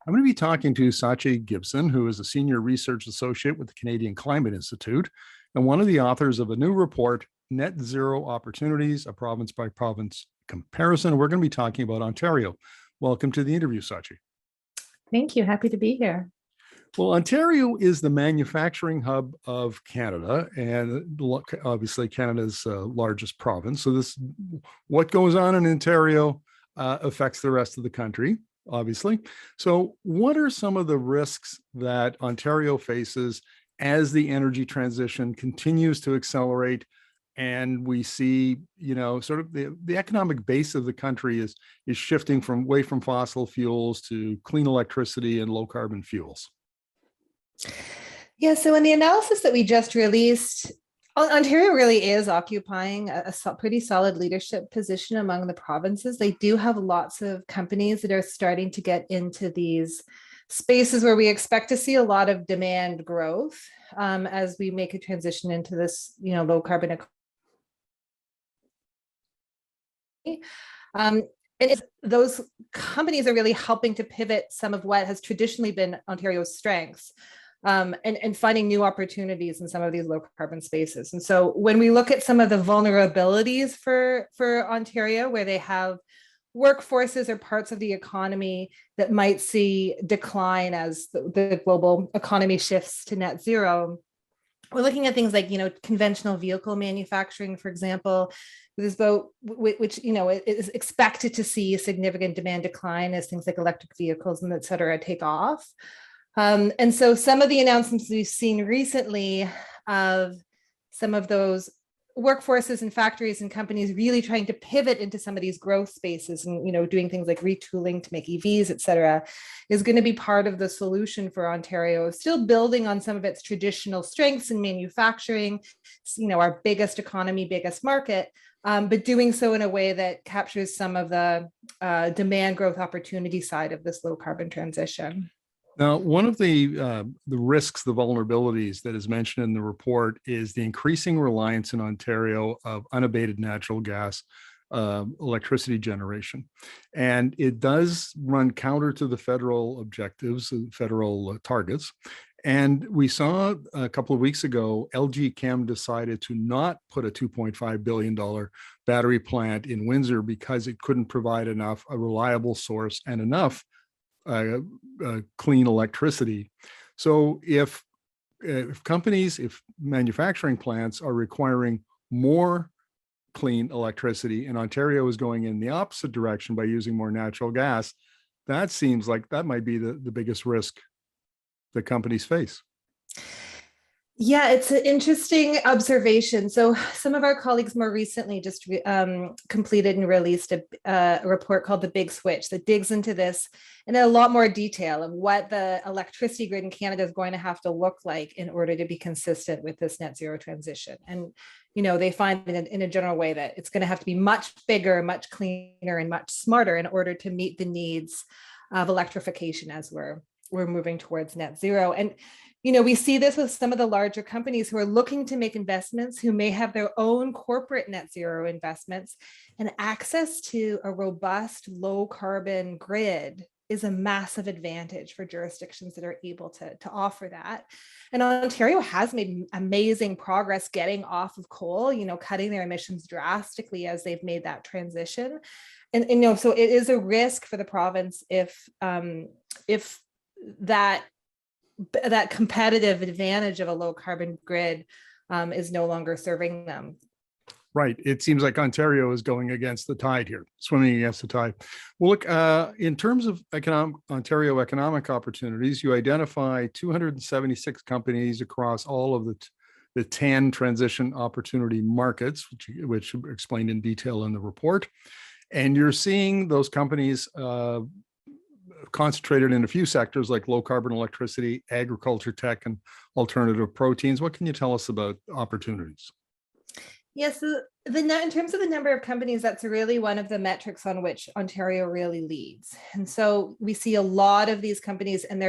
I'm going to be talking to Sachi Gibson, who is a senior research associate with the Canadian Climate Institute and one of the authors of a new report, Net Zero Opportunities, a province by province comparison. We're going to be talking about Ontario. Welcome to the interview, Sachi. Thank you. Happy to be here. Well, Ontario is the manufacturing hub of Canada, and obviously Canada's largest province. So what goes on in Ontario affects the rest of the country, obviously. So what are some of the risks that Ontario faces as the energy transition continues to accelerate? And we see, sort of the economic base of the country is shifting away from fossil fuels to clean electricity and low carbon fuels. Yeah, so in the analysis that we just released, Ontario really is occupying a pretty solid leadership position among the provinces. They do have lots of companies that are starting to get into these spaces where we expect to see a lot of demand growth as we make a transition into this, low carbon economy. And those companies are really helping to pivot some of what has traditionally been Ontario's strengths. And finding new opportunities in some of these low carbon spaces. And so when we look at some of the vulnerabilities for Ontario, where they have workforces or parts of the economy that might see decline as the global economy shifts to net zero, we're looking at things like, conventional vehicle manufacturing, for example, which is expected to see a significant demand decline as things like electric vehicles and et cetera take off. And so some of the announcements we've seen recently of some of those workforces and factories and companies really trying to pivot into some of these growth spaces and, doing things like retooling to make EVs, et cetera, is going to be part of the solution for Ontario, still building on some of its traditional strengths in manufacturing, our biggest economy, biggest market, but doing so in a way that captures some of the demand growth opportunity side of this low carbon transition. Now, one of the risks, the vulnerabilities that is mentioned in the report is the increasing reliance in Ontario of unabated natural gas electricity generation. And it does run counter to the federal objectives, federal targets. And we saw a couple of weeks ago, LG Chem decided to not put a $2.5 billion battery plant in Windsor because it couldn't provide a reliable source and enough clean electricity. So if manufacturing plants are requiring more clean electricity and Ontario is going in the opposite direction by using more natural gas, that seems like that might be the biggest risk that companies face. Yeah, it's an interesting observation. So some of our colleagues more recently just completed and released a report called The Big Switch that digs into this in a lot more detail of what the electricity grid in Canada is going to have to look like in order to be consistent with this net zero transition. And, they find in a general way that it's going to have to be much bigger, much cleaner, and much smarter in order to meet the needs of electrification as we're moving towards net zero. And we see this with some of the larger companies who are looking to make investments, who may have their own corporate net zero investments, and access to a robust low carbon grid is a massive advantage for jurisdictions that are able to offer that. And Ontario has made amazing progress getting off of coal, cutting their emissions drastically as they've made that transition. And so it is a risk for the province if that competitive advantage of a low carbon grid is no longer serving them. Right. It seems like Ontario is going against the tide here, swimming against the tide. Well, look, in terms of Ontario economic opportunities, you identify 276 companies across all of the 10 transition opportunity markets, which are explained in detail in the report. And you're seeing those companies concentrated in a few sectors like low carbon electricity, agriculture, tech, and alternative proteins. What can you tell us about opportunities? Yes, so in terms of the number of companies, that's really one of the metrics on which Ontario really leads. And so we see a lot of these companies, and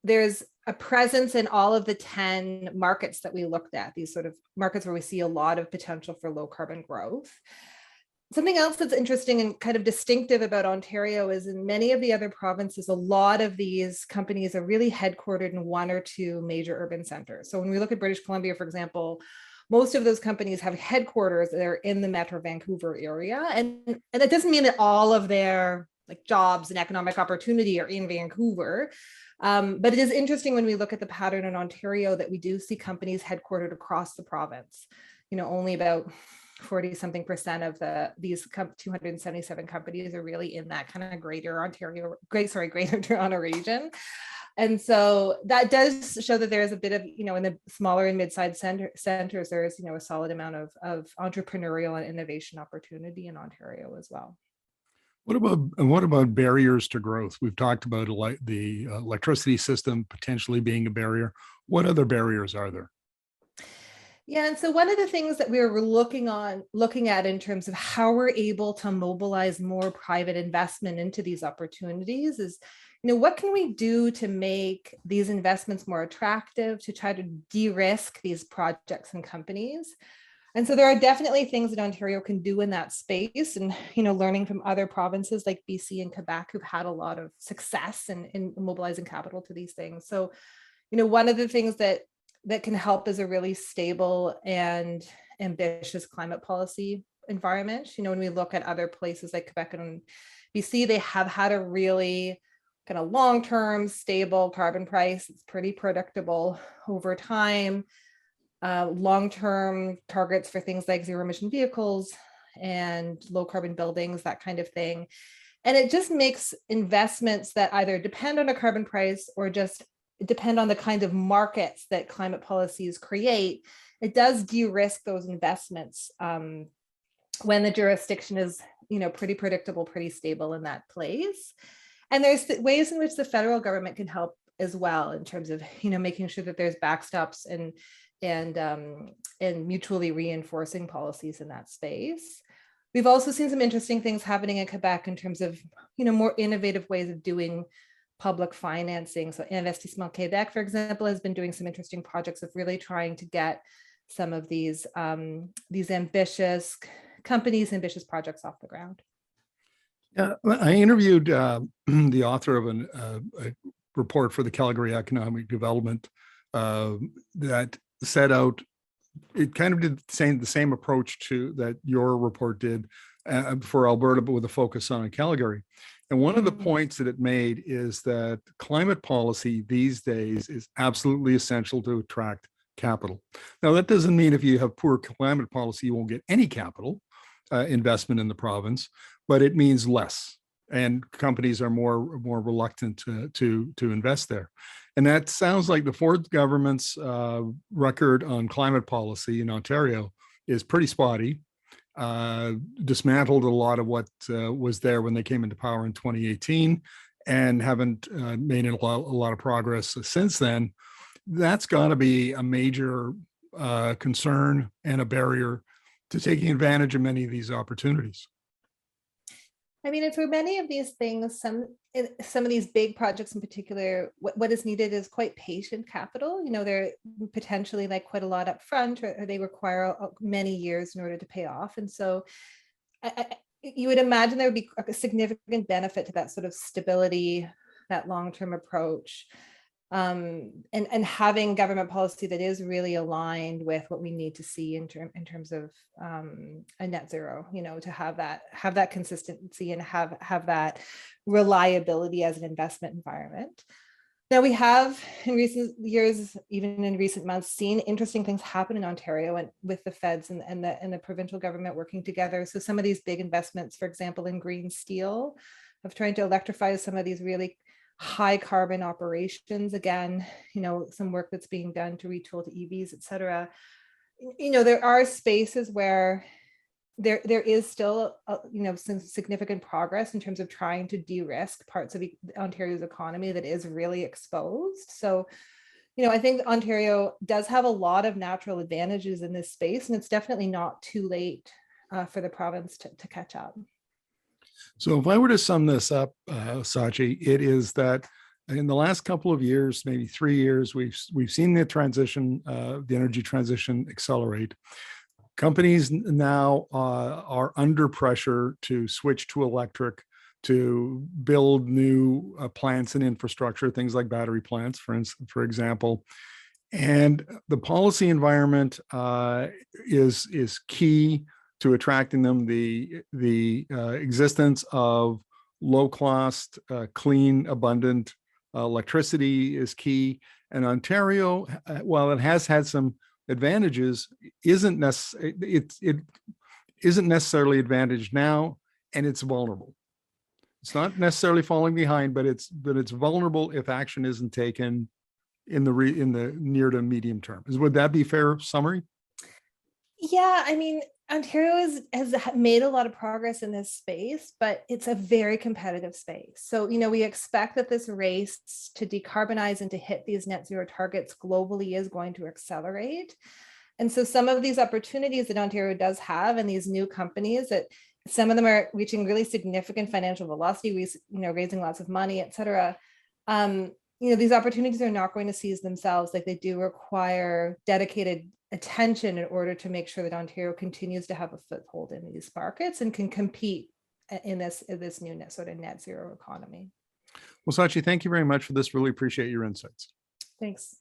there's a presence in all of the 10 markets that we looked at, these sort of markets where we see a lot of potential for low carbon growth. Something else that's interesting and kind of distinctive about Ontario is in many of the other provinces, a lot of these companies are really headquartered in one or two major urban centers. So when we look at British Columbia, for example, most of those companies have headquarters that are in the Metro Vancouver area. And that doesn't mean that all of their like jobs and economic opportunity are in Vancouver. But it is interesting when we look at the pattern in Ontario that we do see companies headquartered across the province. Only about 40 something percent of these 277 companies are really in that kind of greater Toronto region. And so that does show that there is a bit of, in the smaller and mid-sized centers, there is, a solid amount of entrepreneurial and innovation opportunity in Ontario as well. What about barriers to growth? We've talked about the electricity system potentially being a barrier. What other barriers are there? Yeah, and so one of the things that we were looking at in terms of how we're able to mobilize more private investment into these opportunities is, what can we do to make these investments more attractive, to try to de-risk these projects and companies? And so there are definitely things that Ontario can do in that space, and learning from other provinces like BC and Quebec who've had a lot of success in mobilizing capital to these things. So, one of the things that can help is a really stable and ambitious climate policy environment. When we look at other places like Quebec and BC, they have had a really kind of long-term stable carbon price. It's pretty predictable over time. Long-term targets for things like zero emission vehicles and low carbon buildings, that kind of thing. And it just makes investments that either depend on a carbon price or just depend on the kind of markets that climate policies create. It does de-risk those investments when the jurisdiction is, pretty predictable, pretty stable in that place. And there's ways in which the federal government can help as well in terms of, making sure that there's backstops and mutually reinforcing policies in that space. We've also seen some interesting things happening in Quebec in terms of, more innovative ways of doing public financing. So Investissement Québec, for example, has been doing some interesting projects of really trying to get some of these ambitious companies, ambitious projects off the ground. Yeah, I interviewed the author of a report for the Calgary Economic Development that set out, it kind of did the same approach to that your report did for Alberta, but with a focus on Calgary. And one of the points that it made is that climate policy these days is absolutely essential to attract capital. Now, that doesn't mean if you have poor climate policy, you won't get any capital investment in the province, but it means less. And companies are more reluctant to invest there. And that sounds like the Ford government's record on climate policy in Ontario is pretty spotty. Dismantled a lot of what was there when they came into power in 2018 and haven't made a lot of progress since then. That's got to be a major concern and a barrier to taking advantage of many of these opportunities. I mean, and for many of these things, some of these big projects in particular, what is needed is quite patient capital. They're potentially like quite a lot up front, or they require many years in order to pay off. And so you would imagine there would be a significant benefit to that sort of stability, that long-term approach. And having government policy that is really aligned with what we need to see in terms of a net zero, to have that consistency and have that reliability as an investment environment. Now, we have in recent years, even in recent months, seen interesting things happen in Ontario and with the feds and the provincial government working together. So some of these big investments, for example, in green steel, of trying to electrify some of these really high carbon operations. Again, some work that's being done to retool to EVs, et cetera. There are spaces where there is still, some significant progress in terms of trying to de-risk parts of Ontario's economy that is really exposed. So, I think Ontario does have a lot of natural advantages in this space, and it's definitely not too late for the province to catch up. So if I were to sum this up, Sachi, it is that in the last couple of years, maybe 3 years, we've seen the transition, the energy transition accelerate. companies now are under pressure to switch to electric, to build new plants and infrastructure, things like battery plants, for example. And the policy environment is key to attracting them. The existence of low cost, clean, abundant electricity is key. And Ontario, while it has had some advantages, isn't necessarily advantaged now, and it's vulnerable. It's not necessarily falling behind, but it's vulnerable if action isn't taken in the near to medium term. Would that be a fair summary? Yeah, I mean, Ontario has made a lot of progress in this space, but it's a very competitive space. So, we expect that this race to decarbonize and to hit these net zero targets globally is going to accelerate. And so some of these opportunities that Ontario does have, and these new companies, that some of them are reaching really significant financial velocity, raising lots of money, et cetera. These opportunities are not going to seize themselves. Like, they do require dedicated attention in order to make sure that Ontario continues to have a foothold in these markets and can compete in this new sort of net zero economy. Well, Sachi, thank you very much for this. Really appreciate your insights. Thanks.